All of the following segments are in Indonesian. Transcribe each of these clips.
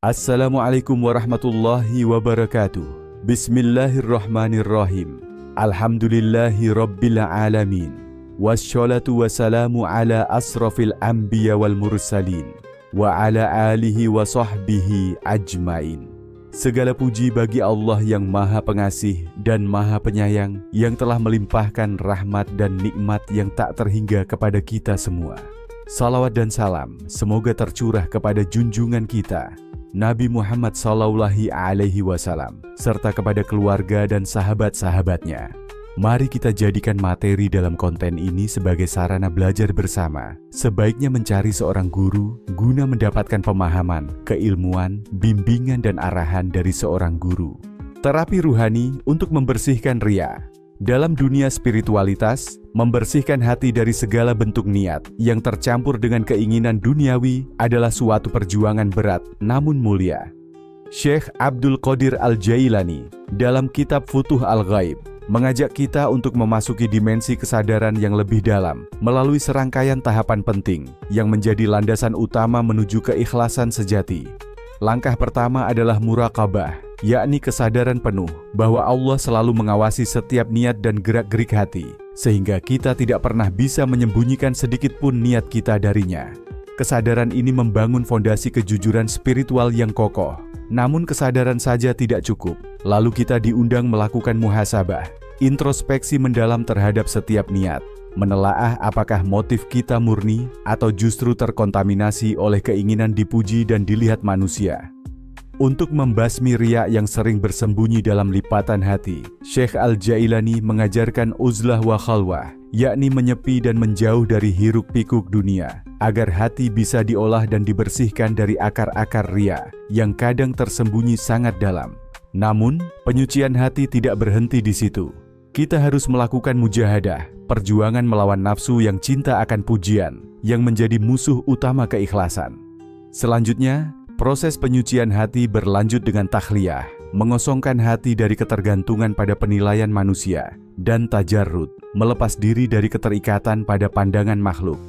Assalamualaikum warahmatullahi wabarakatuh. Bismillahirrahmanirrahim. Alhamdulillahi rabbil alamin. Wassalatu wassalamu ala asrafil anbiya wal mursalin wa ala alihi wa sahbihi ajmain. Segala puji bagi Allah yang Maha Pengasih dan Maha Penyayang, yang telah melimpahkan rahmat dan nikmat yang tak terhingga kepada kita semua. Salawat dan salam semoga tercurah kepada junjungan kita Nabi Muhammad SAW, serta kepada keluarga dan sahabat-sahabatnya. Mari kita jadikan materi dalam konten ini sebagai sarana belajar bersama. Sebaiknya mencari seorang guru guna mendapatkan pemahaman, keilmuan, bimbingan dan arahan dari seorang guru. Terapi ruhani untuk membersihkan riya. Dalam dunia spiritualitas, membersihkan hati dari segala bentuk niat yang tercampur dengan keinginan duniawi adalah suatu perjuangan berat namun mulia. Syekh Abdul Qadir Al-Jailani dalam kitab Futuh Al-Ghaib mengajak kita untuk memasuki dimensi kesadaran yang lebih dalam melalui serangkaian tahapan penting yang menjadi landasan utama menuju keikhlasan sejati. Langkah pertama adalah muraqabah, yakni kesadaran penuh bahwa Allah selalu mengawasi setiap niat dan gerak-gerik hati, sehingga kita tidak pernah bisa menyembunyikan sedikit pun niat kita darinya. Kesadaran ini membangun fondasi kejujuran spiritual yang kokoh. Namun kesadaran saja tidak cukup. Lalu kita diundang melakukan muhasabah, introspeksi mendalam terhadap setiap niat, menelaah apakah motif kita murni atau justru terkontaminasi oleh keinginan dipuji dan dilihat manusia. Untuk membasmi riya yang sering bersembunyi dalam lipatan hati, Syekh Al-Jailani mengajarkan uzlah wa khalwah, yakni menyepi dan menjauh dari hiruk-pikuk dunia, agar hati bisa diolah dan dibersihkan dari akar-akar riya yang kadang tersembunyi sangat dalam. Namun, penyucian hati tidak berhenti di situ. Kita harus melakukan mujahadah, perjuangan melawan nafsu yang cinta akan pujian, yang menjadi musuh utama keikhlasan. Selanjutnya, proses penyucian hati berlanjut dengan takhliyah, mengosongkan hati dari ketergantungan pada penilaian manusia, dan tajarrud, melepas diri dari keterikatan pada pandangan makhluk.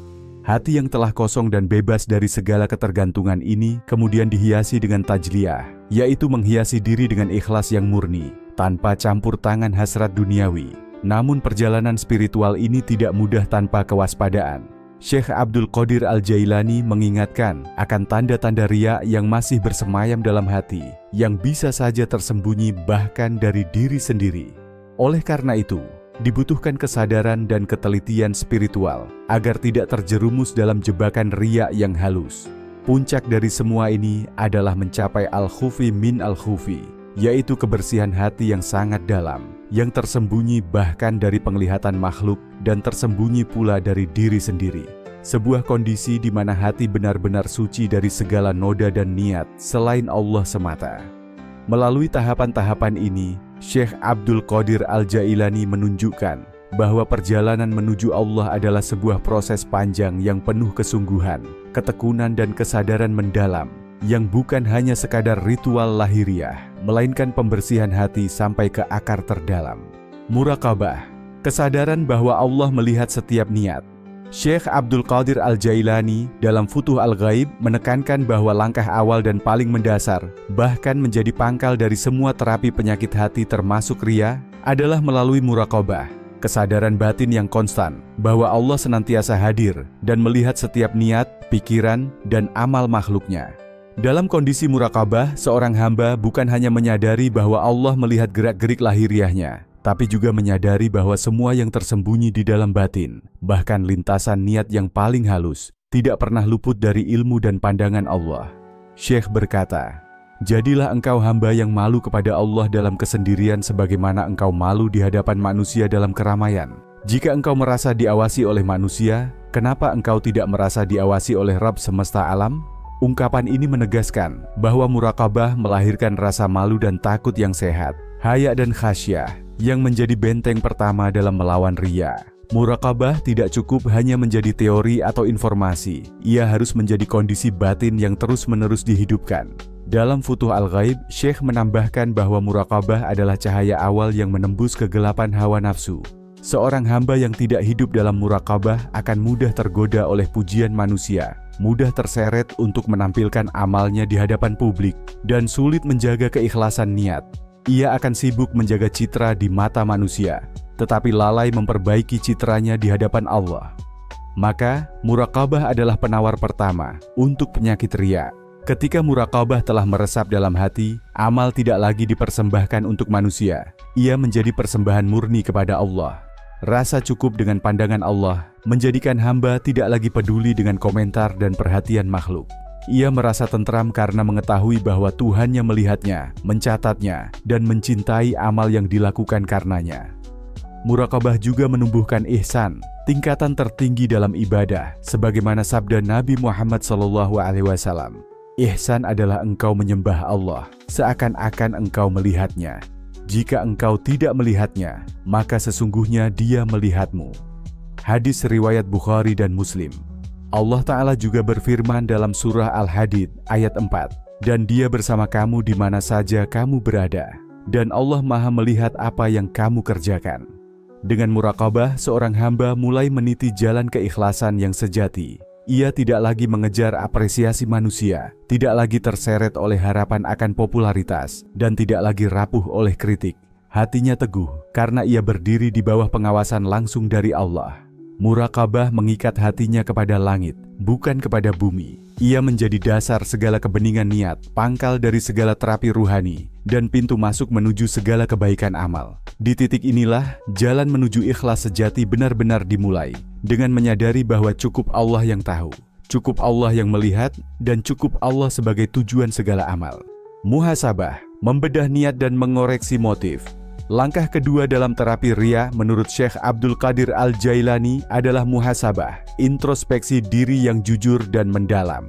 Hati yang telah kosong dan bebas dari segala ketergantungan ini kemudian dihiasi dengan tajliyah, yaitu menghiasi diri dengan ikhlas yang murni, tanpa campur tangan hasrat duniawi. Namun perjalanan spiritual ini tidak mudah tanpa kewaspadaan. Syekh Abdul Qadir Al-Jailani mengingatkan akan tanda-tanda riya yang masih bersemayam dalam hati, yang bisa saja tersembunyi bahkan dari diri sendiri. Oleh karena itu, dibutuhkan kesadaran dan ketelitian spiritual agar tidak terjerumus dalam jebakan riya yang halus. Puncak dari semua ini adalah mencapai al-khufi min al-khufi, yaitu kebersihan hati yang sangat dalam, yang tersembunyi bahkan dari penglihatan makhluk dan tersembunyi pula dari diri sendiri. Sebuah kondisi di mana hati benar-benar suci dari segala noda dan niat selain Allah semata. Melalui tahapan-tahapan ini, Syekh Abdul Qadir Al-Jailani menunjukkan bahwa perjalanan menuju Allah adalah sebuah proses panjang yang penuh kesungguhan, ketekunan dan kesadaran mendalam, yang bukan hanya sekadar ritual lahiriah, melainkan pembersihan hati sampai ke akar terdalam. Muraqabah, kesadaran bahwa Allah melihat setiap niat. Syekh Abdul Qadir Al-Jailani dalam Futuh Al-Ghaib menekankan bahwa langkah awal dan paling mendasar, bahkan menjadi pangkal dari semua terapi penyakit hati termasuk riya, adalah melalui muraqabah, kesadaran batin yang konstan bahwa Allah senantiasa hadir dan melihat setiap niat, pikiran, dan amal makhluknya. Dalam kondisi muraqabah, seorang hamba bukan hanya menyadari bahwa Allah melihat gerak-gerik lahiriahnya, tapi juga menyadari bahwa semua yang tersembunyi di dalam batin, bahkan lintasan niat yang paling halus, tidak pernah luput dari ilmu dan pandangan Allah. Syekh berkata, "Jadilah engkau hamba yang malu kepada Allah dalam kesendirian sebagaimana engkau malu di hadapan manusia dalam keramaian. Jika engkau merasa diawasi oleh manusia, kenapa engkau tidak merasa diawasi oleh Rabb semesta alam?" Ungkapan ini menegaskan bahwa muraqabah melahirkan rasa malu dan takut yang sehat, haya dan khasyah, yang menjadi benteng pertama dalam melawan riya. Muraqabah tidak cukup hanya menjadi teori atau informasi, ia harus menjadi kondisi batin yang terus-menerus dihidupkan. Dalam Futuh Al-Ghaib, Syekh menambahkan bahwa muraqabah adalah cahaya awal yang menembus kegelapan hawa nafsu. Seorang hamba yang tidak hidup dalam muraqabah akan mudah tergoda oleh pujian manusia, mudah terseret untuk menampilkan amalnya di hadapan publik, dan sulit menjaga keikhlasan niat. Ia akan sibuk menjaga citra di mata manusia, tetapi lalai memperbaiki citranya di hadapan Allah. Maka, muraqabah adalah penawar pertama untuk penyakit riya. Ketika muraqabah telah meresap dalam hati, amal tidak lagi dipersembahkan untuk manusia. Ia menjadi persembahan murni kepada Allah. Rasa cukup dengan pandangan Allah menjadikan hamba tidak lagi peduli dengan komentar dan perhatian makhluk. Ia merasa tentram karena mengetahui bahwa Tuhannya melihatnya, mencatatnya, dan mencintai amal yang dilakukan karenanya. Muraqabah juga menumbuhkan ihsan, tingkatan tertinggi dalam ibadah, sebagaimana sabda Nabi Muhammad SAW. Ihsan adalah engkau menyembah Allah, seakan-akan engkau melihatnya. Jika engkau tidak melihatnya, maka sesungguhnya Dia melihatmu. Hadis riwayat Bukhari dan Muslim. Allah Ta'ala juga berfirman dalam surah Al-Hadid ayat 4, dan Dia bersama kamu di mana saja kamu berada, dan Allah Maha melihat apa yang kamu kerjakan. Dengan muraqabah, seorang hamba mulai meniti jalan keikhlasan yang sejati. Ia tidak lagi mengejar apresiasi manusia, tidak lagi terseret oleh harapan akan popularitas, dan tidak lagi rapuh oleh kritik. Hatinya teguh, karena ia berdiri di bawah pengawasan langsung dari Allah. Muraqabah mengikat hatinya kepada langit, bukan kepada bumi. Ia menjadi dasar segala kebeningan niat, pangkal dari segala terapi ruhani, dan pintu masuk menuju segala kebaikan amal. Di titik inilah, jalan menuju ikhlas sejati benar-benar dimulai, dengan menyadari bahwa cukup Allah yang tahu, cukup Allah yang melihat, dan cukup Allah sebagai tujuan segala amal. Muhasabah, membedah niat dan mengoreksi motif. Langkah kedua dalam terapi riya menurut Syekh Abdul Qadir Al-Jailani adalah muhasabah, introspeksi diri yang jujur dan mendalam.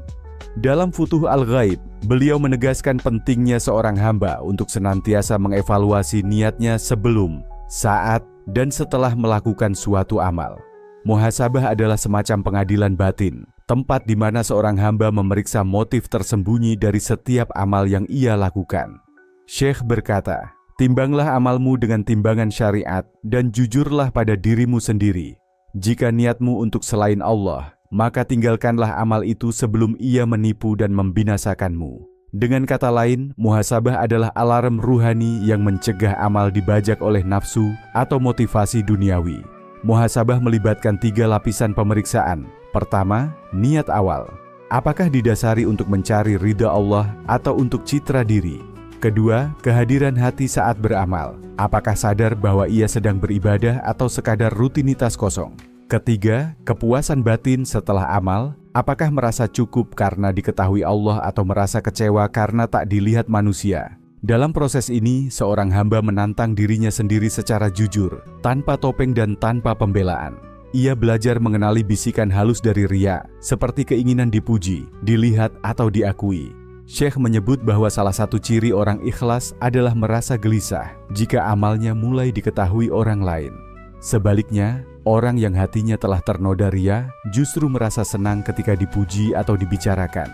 Dalam Futuh Al-Ghaib, beliau menegaskan pentingnya seorang hamba untuk senantiasa mengevaluasi niatnya sebelum, saat, dan setelah melakukan suatu amal. Muhasabah adalah semacam pengadilan batin, tempat di mana seorang hamba memeriksa motif tersembunyi dari setiap amal yang ia lakukan. Syekh berkata, "Timbanglah amalmu dengan timbangan syariat dan jujurlah pada dirimu sendiri. Jika niatmu untuk selain Allah, maka tinggalkanlah amal itu sebelum ia menipu dan membinasakanmu." Dengan kata lain, muhasabah adalah alarm ruhani yang mencegah amal dibajak oleh nafsu atau motivasi duniawi. Muhasabah melibatkan 3 lapisan pemeriksaan. Pertama, niat awal. Apakah didasari untuk mencari ridha Allah atau untuk citra diri? Kedua, kehadiran hati saat beramal. Apakah sadar bahwa ia sedang beribadah atau sekadar rutinitas kosong? Ketiga, kepuasan batin setelah amal. Apakah merasa cukup karena diketahui Allah atau merasa kecewa karena tak dilihat manusia? Dalam proses ini, seorang hamba menantang dirinya sendiri secara jujur, tanpa topeng dan tanpa pembelaan. Ia belajar mengenali bisikan halus dari riya, seperti keinginan dipuji, dilihat atau diakui. Syekh menyebut bahwa salah satu ciri orang ikhlas adalah merasa gelisah jika amalnya mulai diketahui orang lain. Sebaliknya, orang yang hatinya telah ternoda riya justru merasa senang ketika dipuji atau dibicarakan.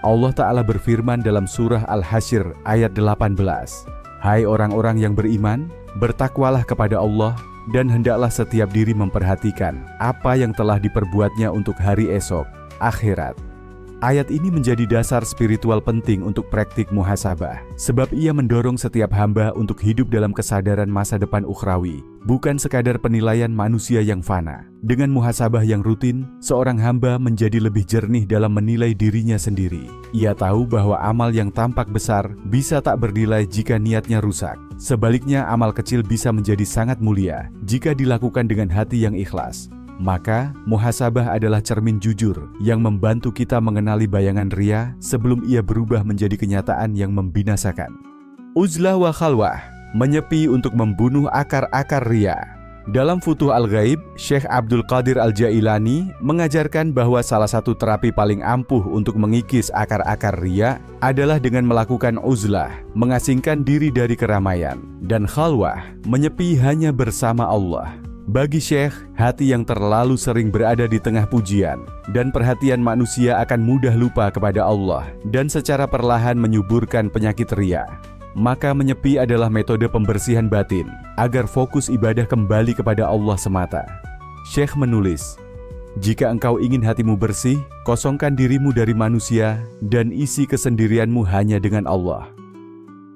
Allah Ta'ala berfirman dalam surah Al-Hasyr ayat 18, "Hai orang-orang yang beriman, bertakwalah kepada Allah dan hendaklah setiap diri memperhatikan apa yang telah diperbuatnya untuk hari esok, akhirat." Ayat ini menjadi dasar spiritual penting untuk praktik muhasabah, sebab ia mendorong setiap hamba untuk hidup dalam kesadaran masa depan ukhrawi, bukan sekadar penilaian manusia yang fana. Dengan muhasabah yang rutin, seorang hamba menjadi lebih jernih dalam menilai dirinya sendiri. Ia tahu bahwa amal yang tampak besar bisa tak bernilai jika niatnya rusak. Sebaliknya, amal kecil bisa menjadi sangat mulia jika dilakukan dengan hati yang ikhlas. Maka, muhasabah adalah cermin jujur yang membantu kita mengenali bayangan riya sebelum ia berubah menjadi kenyataan yang membinasakan. Uzlah wa khalwah, menyepi untuk membunuh akar-akar riya. Dalam Futuh Al-Ghaib, Syekh Abdul Qadir Al-Jailani mengajarkan bahwa salah satu terapi paling ampuh untuk mengikis akar-akar riya adalah dengan melakukan uzlah, mengasingkan diri dari keramaian, dan khalwah, menyepi hanya bersama Allah. Bagi Syekh, hati yang terlalu sering berada di tengah pujian dan perhatian manusia akan mudah lupa kepada Allah dan secara perlahan menyuburkan penyakit riya. Maka menyepi adalah metode pembersihan batin, agar fokus ibadah kembali kepada Allah semata. Syekh menulis, jika engkau ingin hatimu bersih, kosongkan dirimu dari manusia dan isi kesendirianmu hanya dengan Allah.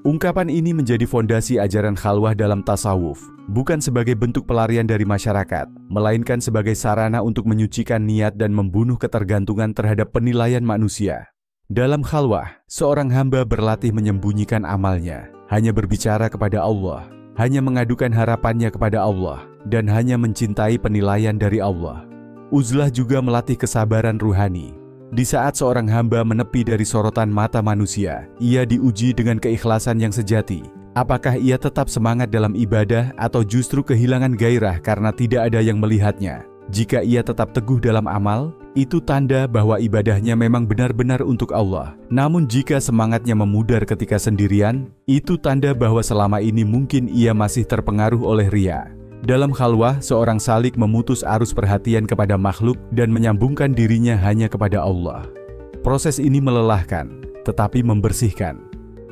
Ungkapan ini menjadi fondasi ajaran khalwah dalam tasawuf, bukan sebagai bentuk pelarian dari masyarakat, melainkan sebagai sarana untuk menyucikan niat dan membunuh ketergantungan terhadap penilaian manusia. Dalam khalwah, seorang hamba berlatih menyembunyikan amalnya, hanya berbicara kepada Allah, hanya mengadukan harapannya kepada Allah, dan hanya mencintai penilaian dari Allah. Uzlah juga melatih kesabaran ruhani. Di saat seorang hamba menepi dari sorotan mata manusia, ia diuji dengan keikhlasan yang sejati. Apakah ia tetap semangat dalam ibadah atau justru kehilangan gairah karena tidak ada yang melihatnya? Jika ia tetap teguh dalam amal, itu tanda bahwa ibadahnya memang benar-benar untuk Allah. Namun jika semangatnya memudar ketika sendirian, itu tanda bahwa selama ini mungkin ia masih terpengaruh oleh riya. Dalam khalwah, seorang salik memutus arus perhatian kepada makhluk dan menyambungkan dirinya hanya kepada Allah. Proses ini melelahkan, tetapi membersihkan.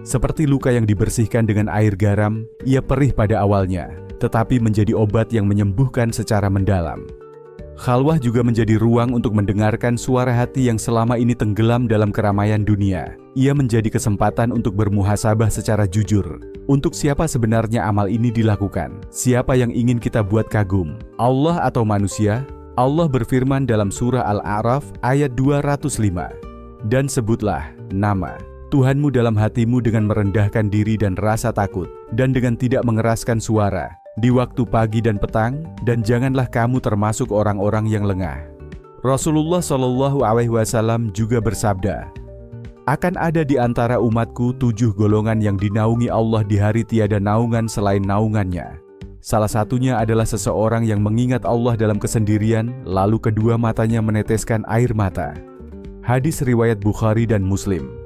Seperti luka yang dibersihkan dengan air garam, ia perih pada awalnya, tetapi menjadi obat yang menyembuhkan secara mendalam. Khalwah juga menjadi ruang untuk mendengarkan suara hati yang selama ini tenggelam dalam keramaian dunia. Ia menjadi kesempatan untuk bermuhasabah secara jujur. Untuk siapa sebenarnya amal ini dilakukan? Siapa yang ingin kita buat kagum? Allah atau manusia? Allah berfirman dalam surah Al-A'raf ayat 205. Dan sebutlah nama Tuhanmu dalam hatimu dengan merendahkan diri dan rasa takut, dan dengan tidak mengeraskan suara, di waktu pagi dan petang, dan janganlah kamu termasuk orang-orang yang lengah. Rasulullah SAW juga bersabda, akan ada di antara umatku 7 golongan yang dinaungi Allah di hari tiada naungan selain naungannya. Salah satunya adalah seseorang yang mengingat Allah dalam kesendirian, lalu kedua matanya meneteskan air mata. Hadis riwayat Bukhari dan Muslim.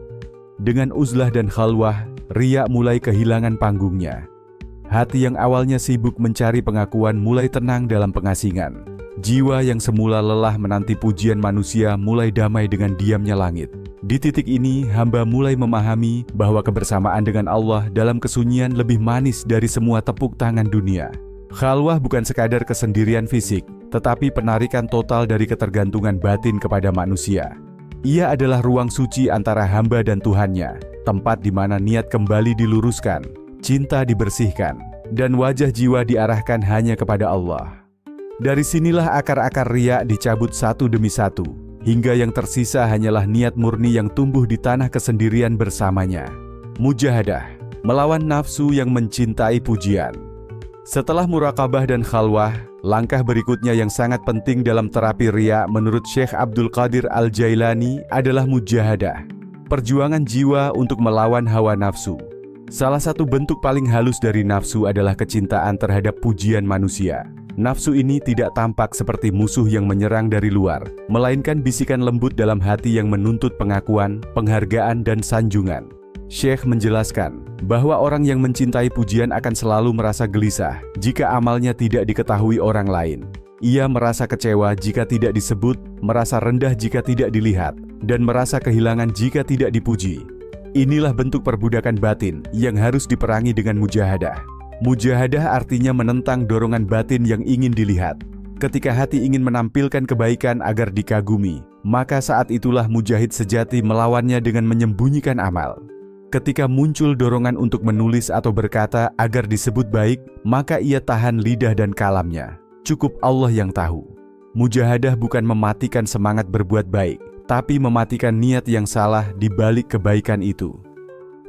Dengan uzlah dan khalwah, riya mulai kehilangan panggungnya. Hati yang awalnya sibuk mencari pengakuan mulai tenang dalam pengasingan. Jiwa yang semula lelah menanti pujian manusia mulai damai dengan diamnya langit. Di titik ini, hamba mulai memahami bahwa kebersamaan dengan Allah dalam kesunyian lebih manis dari semua tepuk tangan dunia. Khalwah bukan sekadar kesendirian fisik, tetapi penarikan total dari ketergantungan batin kepada manusia. Ia adalah ruang suci antara hamba dan Tuhannya, tempat di mana niat kembali diluruskan, cinta dibersihkan, dan wajah jiwa diarahkan hanya kepada Allah. Dari sinilah akar-akar riya dicabut satu demi satu, hingga yang tersisa hanyalah niat murni yang tumbuh di tanah kesendirian bersamanya. Mujahadah, melawan nafsu yang mencintai pujian. Setelah muraqabah dan khalwah, langkah berikutnya yang sangat penting dalam terapi riya menurut Syekh Abdul Qadir Al-Jailani adalah mujahadah, perjuangan jiwa untuk melawan hawa nafsu. Salah satu bentuk paling halus dari nafsu adalah kecintaan terhadap pujian manusia. Nafsu ini tidak tampak seperti musuh yang menyerang dari luar, melainkan bisikan lembut dalam hati yang menuntut pengakuan, penghargaan, dan sanjungan. Syekh menjelaskan bahwa orang yang mencintai pujian akan selalu merasa gelisah jika amalnya tidak diketahui orang lain. Ia merasa kecewa jika tidak disebut, merasa rendah jika tidak dilihat, dan merasa kehilangan jika tidak dipuji. Inilah bentuk perbudakan batin yang harus diperangi dengan mujahadah. Mujahadah artinya menentang dorongan batin yang ingin dilihat. Ketika hati ingin menampilkan kebaikan agar dikagumi, maka saat itulah mujahid sejati melawannya dengan menyembunyikan amal. Ketika muncul dorongan untuk menulis atau berkata agar disebut baik, maka ia tahan lidah dan kalamnya. Cukup Allah yang tahu. Mujahadah bukan mematikan semangat berbuat baik, tapi mematikan niat yang salah di balik kebaikan itu.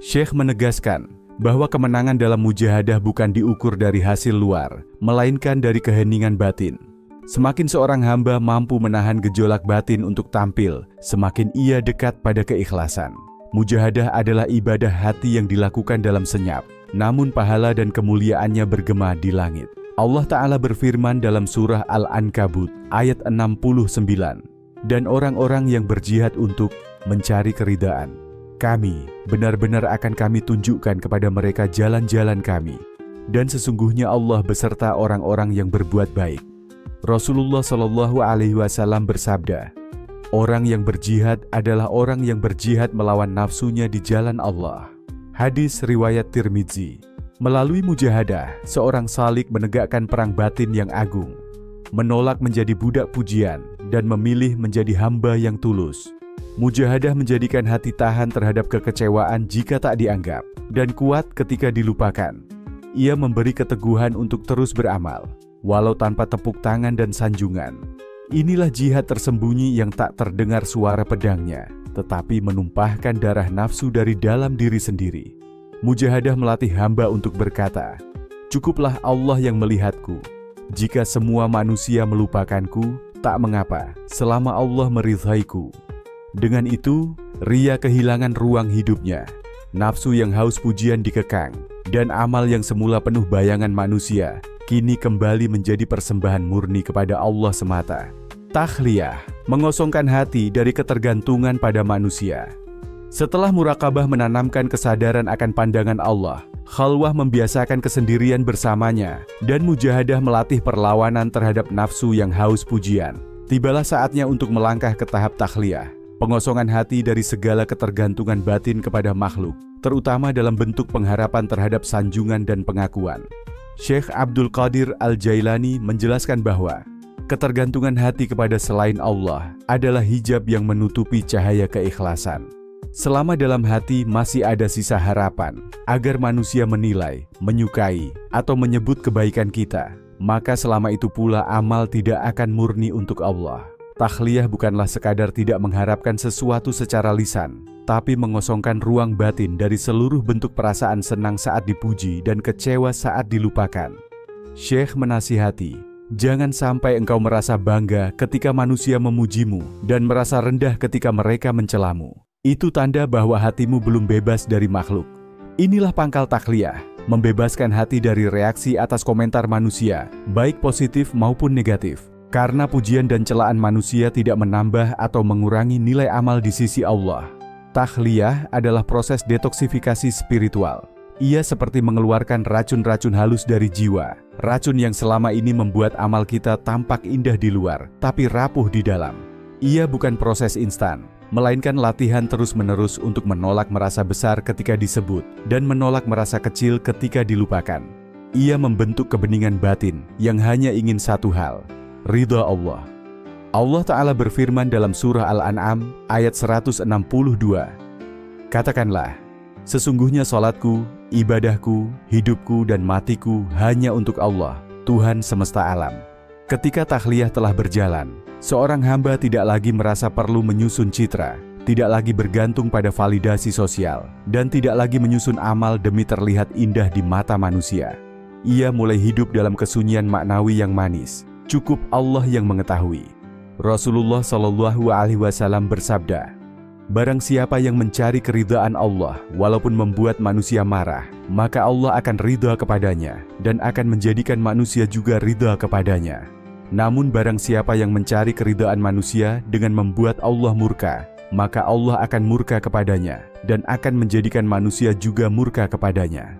Syekh menegaskan bahwa kemenangan dalam mujahadah bukan diukur dari hasil luar, melainkan dari keheningan batin. Semakin seorang hamba mampu menahan gejolak batin untuk tampil, semakin ia dekat pada keikhlasan. Mujahadah adalah ibadah hati yang dilakukan dalam senyap, namun pahala dan kemuliaannya bergema di langit. Allah Ta'ala berfirman dalam surah Al-Ankabut ayat 69, dan orang-orang yang berjihad untuk mencari keridaan, kami benar-benar akan kami tunjukkan kepada mereka jalan-jalan kami, dan sesungguhnya Allah beserta orang-orang yang berbuat baik. Rasulullah SAW bersabda, orang yang berjihad adalah orang yang berjihad melawan nafsunya di jalan Allah. Hadis riwayat Tirmidzi. Melalui mujahadah, seorang salik menegakkan perang batin yang agung, menolak menjadi budak pujian, dan memilih menjadi hamba yang tulus. Mujahadah menjadikan hati tahan terhadap kekecewaan jika tak dianggap, dan kuat ketika dilupakan. Ia memberi keteguhan untuk terus beramal, walau tanpa tepuk tangan dan sanjungan. Inilah jihad tersembunyi yang tak terdengar suara pedangnya, tetapi menumpahkan darah nafsu dari dalam diri sendiri. Mujahadah melatih hamba untuk berkata, "Cukuplah Allah yang melihatku. Jika semua manusia melupakanku, tak mengapa, selama Allah meridhaiku." Dengan itu, ria kehilangan ruang hidupnya. Nafsu yang haus pujian dikekang, dan amal yang semula penuh bayangan manusia, kini kembali menjadi persembahan murni kepada Allah semata. Takhliyah, mengosongkan hati dari ketergantungan pada manusia. Setelah muraqabah menanamkan kesadaran akan pandangan Allah, khalwah membiasakan kesendirian bersamanya, dan mujahadah melatih perlawanan terhadap nafsu yang haus pujian. Tibalah saatnya untuk melangkah ke tahap takhliyah, pengosongan hati dari segala ketergantungan batin kepada makhluk, terutama dalam bentuk pengharapan terhadap sanjungan dan pengakuan. Syekh Abdul Qadir Al-Jailani menjelaskan bahwa ketergantungan hati kepada selain Allah adalah hijab yang menutupi cahaya keikhlasan. Selama dalam hati masih ada sisa harapan agar manusia menilai, menyukai, atau menyebut kebaikan kita, maka selama itu pula amal tidak akan murni untuk Allah. Takhliyah bukanlah sekadar tidak mengharapkan sesuatu secara lisan, tapi mengosongkan ruang batin dari seluruh bentuk perasaan senang saat dipuji dan kecewa saat dilupakan. Syekh menasihati, jangan sampai engkau merasa bangga ketika manusia memujimu dan merasa rendah ketika mereka mencelamu. Itu tanda bahwa hatimu belum bebas dari makhluk. Inilah pangkal takhliyah, membebaskan hati dari reaksi atas komentar manusia, baik positif maupun negatif. Karena pujian dan celaan manusia tidak menambah atau mengurangi nilai amal di sisi Allah. Takhliyah adalah proses detoksifikasi spiritual. Ia seperti mengeluarkan racun-racun halus dari jiwa. Racun yang selama ini membuat amal kita tampak indah di luar, tapi rapuh di dalam. Ia bukan proses instan, melainkan latihan terus-menerus untuk menolak merasa besar ketika disebut dan menolak merasa kecil ketika dilupakan. Ia membentuk kebeningan batin yang hanya ingin satu hal, ridha Allah. Allah Ta'ala berfirman dalam surah Al-An'am ayat 162, katakanlah, sesungguhnya salatku, ibadahku, hidupku, dan matiku hanya untuk Allah, Tuhan semesta alam. Ketika takhliyah telah berjalan, seorang hamba tidak lagi merasa perlu menyusun citra, tidak lagi bergantung pada validasi sosial, dan tidak lagi menyusun amal demi terlihat indah di mata manusia. Ia mulai hidup dalam kesunyian maknawi yang manis. Cukup Allah yang mengetahui. Rasulullah Shallallahu Alaihi Wasallam bersabda, barang siapa yang mencari keridhaan Allah walaupun membuat manusia marah, maka Allah akan ridha kepadanya dan akan menjadikan manusia juga ridha kepadanya. Namun barang siapa yang mencari keridhaan manusia dengan membuat Allah murka, maka Allah akan murka kepadanya dan akan menjadikan manusia juga murka kepadanya.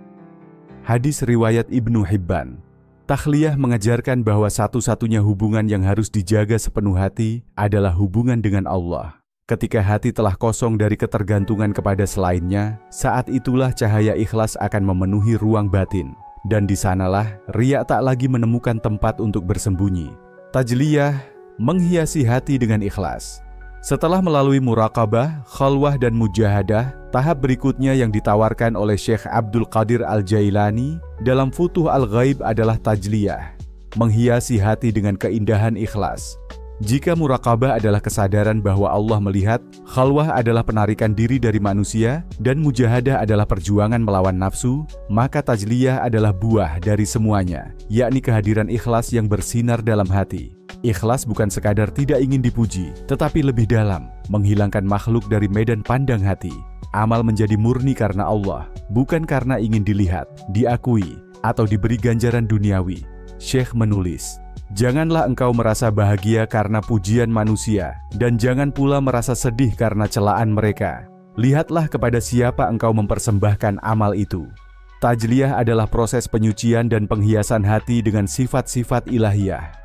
Hadis riwayat Ibnu Hibban. Takhliyah mengajarkan bahwa satu-satunya hubungan yang harus dijaga sepenuh hati adalah hubungan dengan Allah. Ketika hati telah kosong dari ketergantungan kepada selainnya, saat itulah cahaya ikhlas akan memenuhi ruang batin. Dan di sanalah riya tak lagi menemukan tempat untuk bersembunyi. Tajliyah, menghiasi hati dengan ikhlas. Setelah melalui muraqabah, khalwah, dan mujahadah, tahap berikutnya yang ditawarkan oleh Syekh Abdul Qadir Al-Jailani dalam Futuh Al-Ghaib adalah tajliyah, menghiasi hati dengan keindahan ikhlas. Jika muraqabah adalah kesadaran bahwa Allah melihat, khalwah adalah penarikan diri dari manusia, dan mujahadah adalah perjuangan melawan nafsu, maka tajliyah adalah buah dari semuanya, yakni kehadiran ikhlas yang bersinar dalam hati. Ikhlas bukan sekadar tidak ingin dipuji, tetapi lebih dalam, menghilangkan makhluk dari medan pandang hati. Amal menjadi murni karena Allah, bukan karena ingin dilihat, diakui, atau diberi ganjaran duniawi. Syekh menulis, janganlah engkau merasa bahagia karena pujian manusia, dan jangan pula merasa sedih karena celaan mereka. Lihatlah kepada siapa engkau mempersembahkan amal itu. Tajliyah adalah proses penyucian dan penghiasan hati dengan sifat-sifat ilahiyah.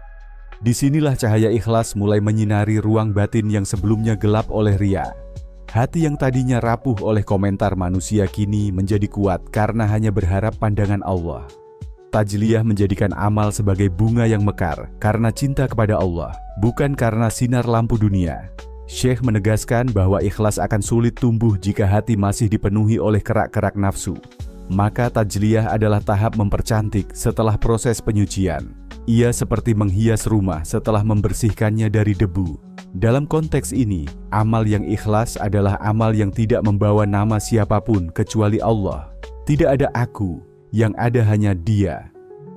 Disinilah cahaya ikhlas mulai menyinari ruang batin yang sebelumnya gelap oleh riya. Hati yang tadinya rapuh oleh komentar manusia kini menjadi kuat karena hanya berharap pandangan Allah. Tajliyah menjadikan amal sebagai bunga yang mekar karena cinta kepada Allah, bukan karena sinar lampu dunia. Syekh menegaskan bahwa ikhlas akan sulit tumbuh jika hati masih dipenuhi oleh kerak-kerak nafsu. Maka tajliyah adalah tahap mempercantik setelah proses penyucian. Ia seperti menghias rumah setelah membersihkannya dari debu. Dalam konteks ini, amal yang ikhlas adalah amal yang tidak membawa nama siapapun kecuali Allah. Tidak ada aku, yang ada hanya Dia.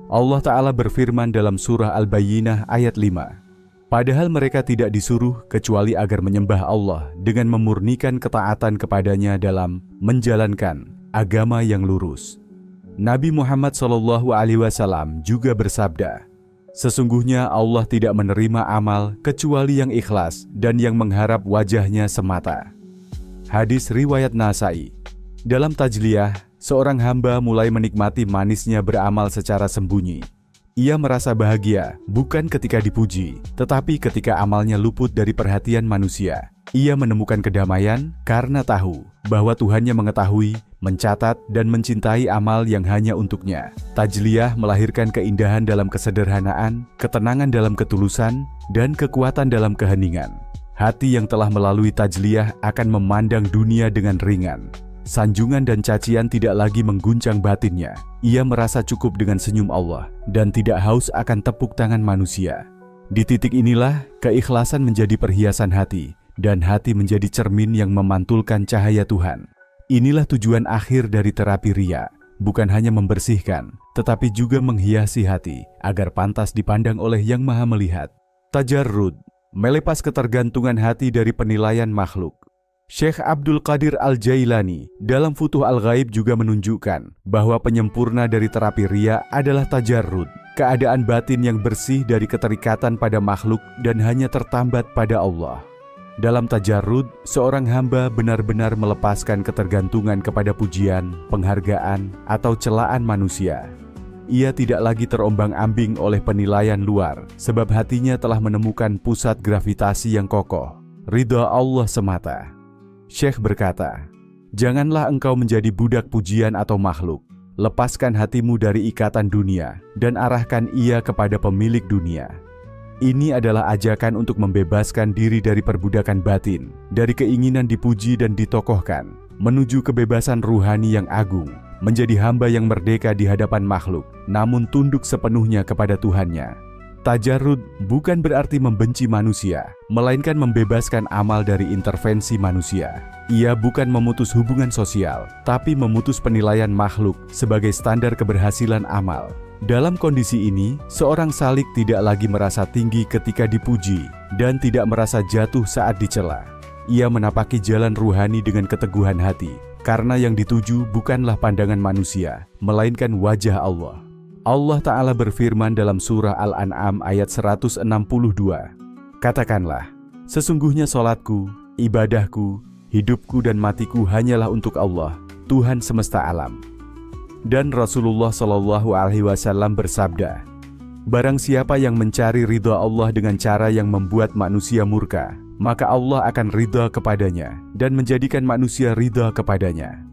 Allah Ta'ala berfirman dalam surah Al-Bayyinah ayat 5. Padahal mereka tidak disuruh kecuali agar menyembah Allah dengan memurnikan ketaatan kepadanya dalam menjalankan agama yang lurus. Nabi Muhammad SAW juga bersabda, sesungguhnya Allah tidak menerima amal kecuali yang ikhlas dan yang mengharap wajahnya semata. Hadis riwayat Nasai. Dalam tajliyah, seorang hamba mulai menikmati manisnya beramal secara sembunyi. Ia merasa bahagia bukan ketika dipuji, tetapi ketika amalnya luput dari perhatian manusia. Ia menemukan kedamaian karena tahu bahwa Tuhannya mengetahui, mencatat, dan mencintai amal yang hanya untuknya. Tajliyah melahirkan keindahan dalam kesederhanaan, ketenangan dalam ketulusan, dan kekuatan dalam keheningan. Hati yang telah melalui tajliyah akan memandang dunia dengan ringan. Sanjungan dan cacian tidak lagi mengguncang batinnya. Ia merasa cukup dengan senyum Allah dan tidak haus akan tepuk tangan manusia. Di titik inilah keikhlasan menjadi perhiasan hati dan hati menjadi cermin yang memantulkan cahaya Tuhan. Inilah tujuan akhir dari terapi riya, bukan hanya membersihkan, tetapi juga menghiasi hati agar pantas dipandang oleh Yang Maha Melihat. Tajarrud, melepas ketergantungan hati dari penilaian makhluk. Syekh Abdul Qadir Al-Jailani dalam Futuh Al-Ghaib juga menunjukkan bahwa penyempurna dari terapi riya adalah tajarrud, keadaan batin yang bersih dari keterikatan pada makhluk dan hanya tertambat pada Allah. Dalam tajarrud, seorang hamba benar-benar melepaskan ketergantungan kepada pujian, penghargaan, atau celaan manusia. Ia tidak lagi terombang-ambing oleh penilaian luar, sebab hatinya telah menemukan pusat gravitasi yang kokoh, ridha Allah semata. Syekh berkata, janganlah engkau menjadi budak pujian atau makhluk. Lepaskan hatimu dari ikatan dunia dan arahkan ia kepada pemilik dunia. Ini adalah ajakan untuk membebaskan diri dari perbudakan batin, dari keinginan dipuji dan ditokohkan, menuju kebebasan ruhani yang agung, menjadi hamba yang merdeka di hadapan makhluk, namun tunduk sepenuhnya kepada Tuhannya. Tajarrud bukan berarti membenci manusia, melainkan membebaskan amal dari intervensi manusia. Ia bukan memutus hubungan sosial, tapi memutus penilaian makhluk sebagai standar keberhasilan amal. Dalam kondisi ini, seorang salik tidak lagi merasa tinggi ketika dipuji dan tidak merasa jatuh saat dicela. Ia menapaki jalan ruhani dengan keteguhan hati, karena yang dituju bukanlah pandangan manusia, melainkan wajah Allah. Allah Ta'ala berfirman dalam surah Al-An'am ayat 162, katakanlah, sesungguhnya solatku, ibadahku, hidupku dan matiku hanyalah untuk Allah, Tuhan semesta alam. Dan Rasulullah SAW bersabda, barang siapa yang mencari ridha Allah dengan cara yang membuat manusia murka, maka Allah akan ridha kepadanya dan menjadikan manusia ridha kepadanya.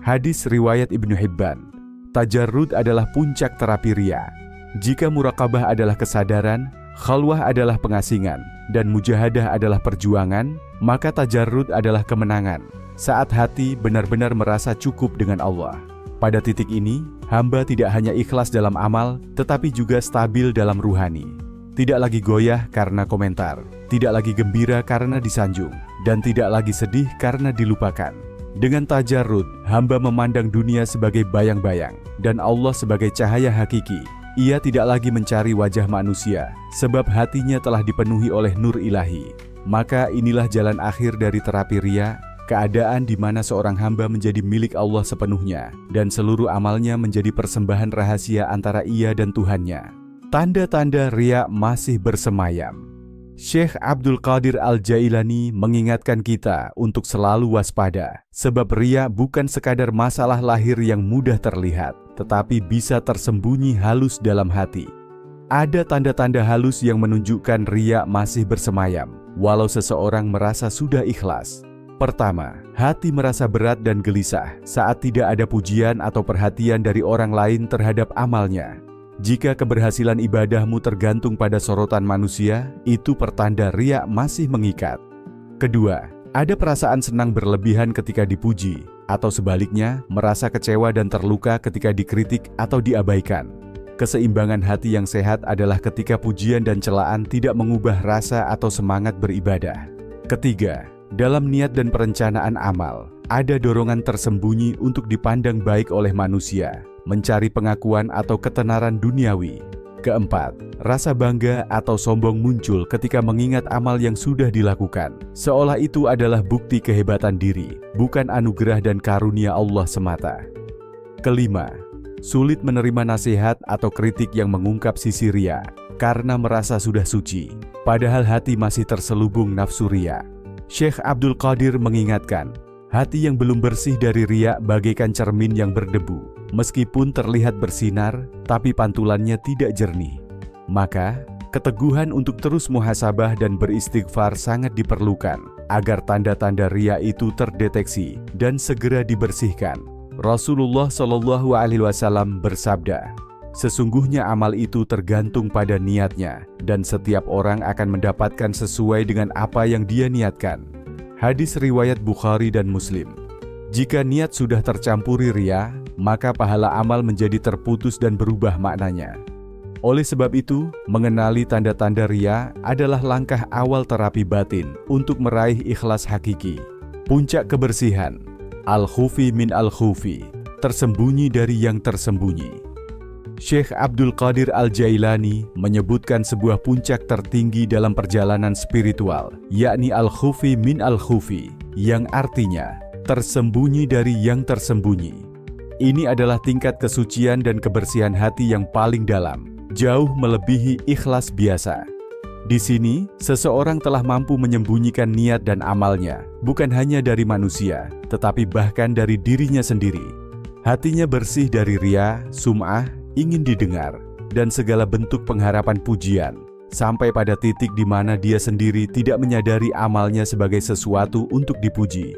Hadis riwayat Ibnu Hibban. Tajarrud adalah puncak terapi riya. Jika muraqabah adalah kesadaran, khalwah adalah pengasingan, dan mujahadah adalah perjuangan, maka tajarrud adalah kemenangan, saat hati benar-benar merasa cukup dengan Allah. Pada titik ini, hamba tidak hanya ikhlas dalam amal, tetapi juga stabil dalam ruhani. Tidak lagi goyah karena komentar, tidak lagi gembira karena disanjung, dan tidak lagi sedih karena dilupakan. Dengan tajarrud, hamba memandang dunia sebagai bayang-bayang, dan Allah sebagai cahaya hakiki. Ia tidak lagi mencari wajah manusia, sebab hatinya telah dipenuhi oleh nur ilahi. Maka inilah jalan akhir dari terapi riya, keadaan di mana seorang hamba menjadi milik Allah sepenuhnya, dan seluruh amalnya menjadi persembahan rahasia antara ia dan Tuhannya. Tanda-tanda riya masih bersemayam. Syekh Abdul Qadir Al-Jailani mengingatkan kita untuk selalu waspada, sebab riya bukan sekadar masalah lahir yang mudah terlihat, tetapi bisa tersembunyi halus dalam hati. Ada tanda-tanda halus yang menunjukkan riya masih bersemayam, walau seseorang merasa sudah ikhlas. Pertama, hati merasa berat dan gelisah saat tidak ada pujian atau perhatian dari orang lain terhadap amalnya. Jika keberhasilan ibadahmu tergantung pada sorotan manusia, itu pertanda riya masih mengikat. Kedua, ada perasaan senang berlebihan ketika dipuji, atau sebaliknya, merasa kecewa dan terluka ketika dikritik atau diabaikan. Keseimbangan hati yang sehat adalah ketika pujian dan celaan tidak mengubah rasa atau semangat beribadah. Ketiga, dalam niat dan perencanaan amal, ada dorongan tersembunyi untuk dipandang baik oleh manusia, mencari pengakuan atau ketenaran duniawi. Keempat, rasa bangga atau sombong muncul ketika mengingat amal yang sudah dilakukan, seolah itu adalah bukti kehebatan diri, bukan anugerah dan karunia Allah semata. Kelima, sulit menerima nasihat atau kritik yang mengungkap sisi riya, karena merasa sudah suci, padahal hati masih terselubung nafsu riya. Syekh Abdul Qadir mengingatkan, hati yang belum bersih dari riya bagaikan cermin yang berdebu. Meskipun terlihat bersinar, tapi pantulannya tidak jernih. Maka, keteguhan untuk terus muhasabah dan beristighfar sangat diperlukan, agar tanda-tanda riya itu terdeteksi dan segera dibersihkan. Rasulullah SAW bersabda, sesungguhnya amal itu tergantung pada niatnya, dan setiap orang akan mendapatkan sesuai dengan apa yang dia niatkan. Hadis riwayat Bukhari dan Muslim. Jika niat sudah tercampuri riya, maka pahala amal menjadi terputus dan berubah maknanya. Oleh sebab itu, mengenali tanda-tanda riya adalah langkah awal terapi batin untuk meraih ikhlas hakiki. Puncak kebersihan, al-khufi min al-khufi, tersembunyi dari yang tersembunyi. Syekh Abdul Qadir Al-Jailani menyebutkan sebuah puncak tertinggi dalam perjalanan spiritual, yakni al-khufi min al-khufi, yang artinya tersembunyi dari yang tersembunyi. Ini adalah tingkat kesucian dan kebersihan hati yang paling dalam, jauh melebihi ikhlas biasa. Di sini, seseorang telah mampu menyembunyikan niat dan amalnya, bukan hanya dari manusia, tetapi bahkan dari dirinya sendiri. Hatinya bersih dari riya, sum'ah, ingin didengar, dan segala bentuk pengharapan pujian, sampai pada titik di mana dia sendiri tidak menyadari amalnya sebagai sesuatu untuk dipuji.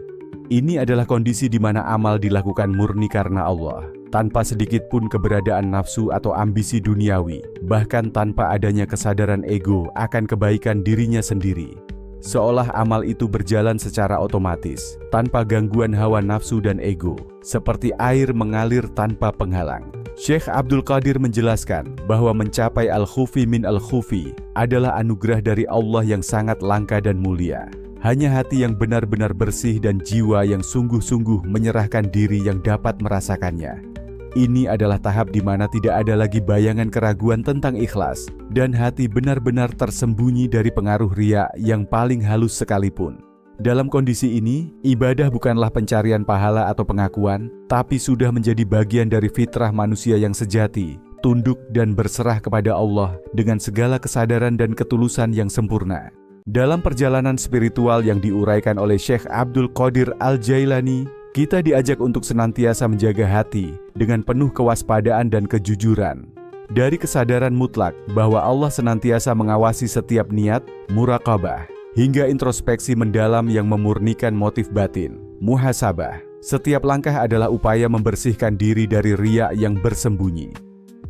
Ini adalah kondisi di mana amal dilakukan murni karena Allah, tanpa sedikit pun keberadaan nafsu atau ambisi duniawi, bahkan tanpa adanya kesadaran ego akan kebaikan dirinya sendiri. Seolah amal itu berjalan secara otomatis, tanpa gangguan hawa nafsu dan ego, seperti air mengalir tanpa penghalang. Syekh Abdul Qadir menjelaskan bahwa mencapai al-khufi min al-khufi adalah anugerah dari Allah yang sangat langka dan mulia. Hanya hati yang benar-benar bersih dan jiwa yang sungguh-sungguh menyerahkan diri yang dapat merasakannya. Ini adalah tahap di mana tidak ada lagi bayangan keraguan tentang ikhlas, dan hati benar-benar tersembunyi dari pengaruh riya yang paling halus sekalipun. Dalam kondisi ini, ibadah bukanlah pencarian pahala atau pengakuan, tapi sudah menjadi bagian dari fitrah manusia yang sejati, tunduk dan berserah kepada Allah dengan segala kesadaran dan ketulusan yang sempurna. Dalam perjalanan spiritual yang diuraikan oleh Syekh Abdul Qadir Al-Jailani, kita diajak untuk senantiasa menjaga hati dengan penuh kewaspadaan dan kejujuran. Dari kesadaran mutlak bahwa Allah senantiasa mengawasi setiap niat, muraqabah, hingga introspeksi mendalam yang memurnikan motif batin, muhasabah. Setiap langkah adalah upaya membersihkan diri dari riya yang bersembunyi.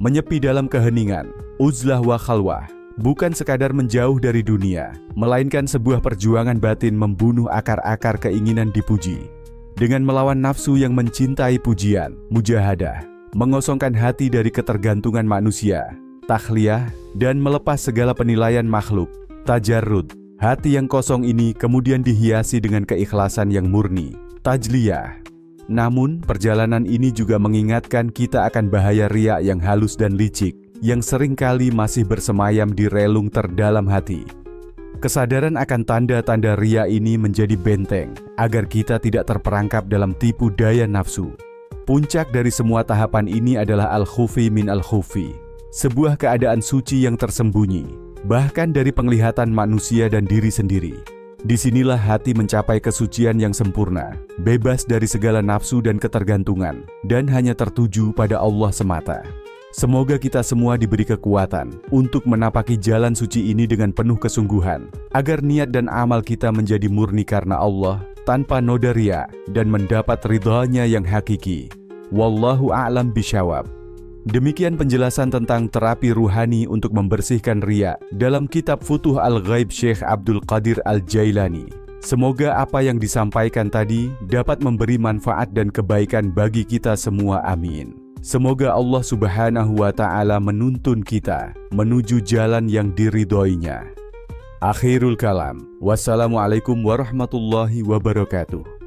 Menyepi dalam keheningan, uzlah wa khalwah, bukan sekadar menjauh dari dunia, melainkan sebuah perjuangan batin membunuh akar-akar keinginan dipuji. Dengan melawan nafsu yang mencintai pujian, mujahadah, mengosongkan hati dari ketergantungan manusia, takhliyah, dan melepas segala penilaian makhluk, tajarrud. Hati yang kosong ini kemudian dihiasi dengan keikhlasan yang murni, tajliyah. Namun, perjalanan ini juga mengingatkan kita akan bahaya riya yang halus dan licik, yang seringkali masih bersemayam di relung terdalam hati. Kesadaran akan tanda-tanda riya ini menjadi benteng, agar kita tidak terperangkap dalam tipu daya nafsu. Puncak dari semua tahapan ini adalah al-khufi min al-khufi, sebuah keadaan suci yang tersembunyi, bahkan dari penglihatan manusia dan diri sendiri. Disinilah hati mencapai kesucian yang sempurna, bebas dari segala nafsu dan ketergantungan, dan hanya tertuju pada Allah semata. Semoga kita semua diberi kekuatan untuk menapaki jalan suci ini dengan penuh kesungguhan, agar niat dan amal kita menjadi murni karena Allah, tanpa noda riya dan mendapat ridhanya yang hakiki. Wallahu a'lam bishawab. Demikian penjelasan tentang terapi ruhani untuk membersihkan riya dalam kitab Futuh Al-Ghaib Syekh Abdul Qadir Al-Jailani. Semoga apa yang disampaikan tadi dapat memberi manfaat dan kebaikan bagi kita semua, amin. Semoga Allah Subhanahu wa Ta'ala menuntun kita menuju jalan yang diridhoinya. Akhirul kalam. Wassalamualaikum warahmatullahi wabarakatuh.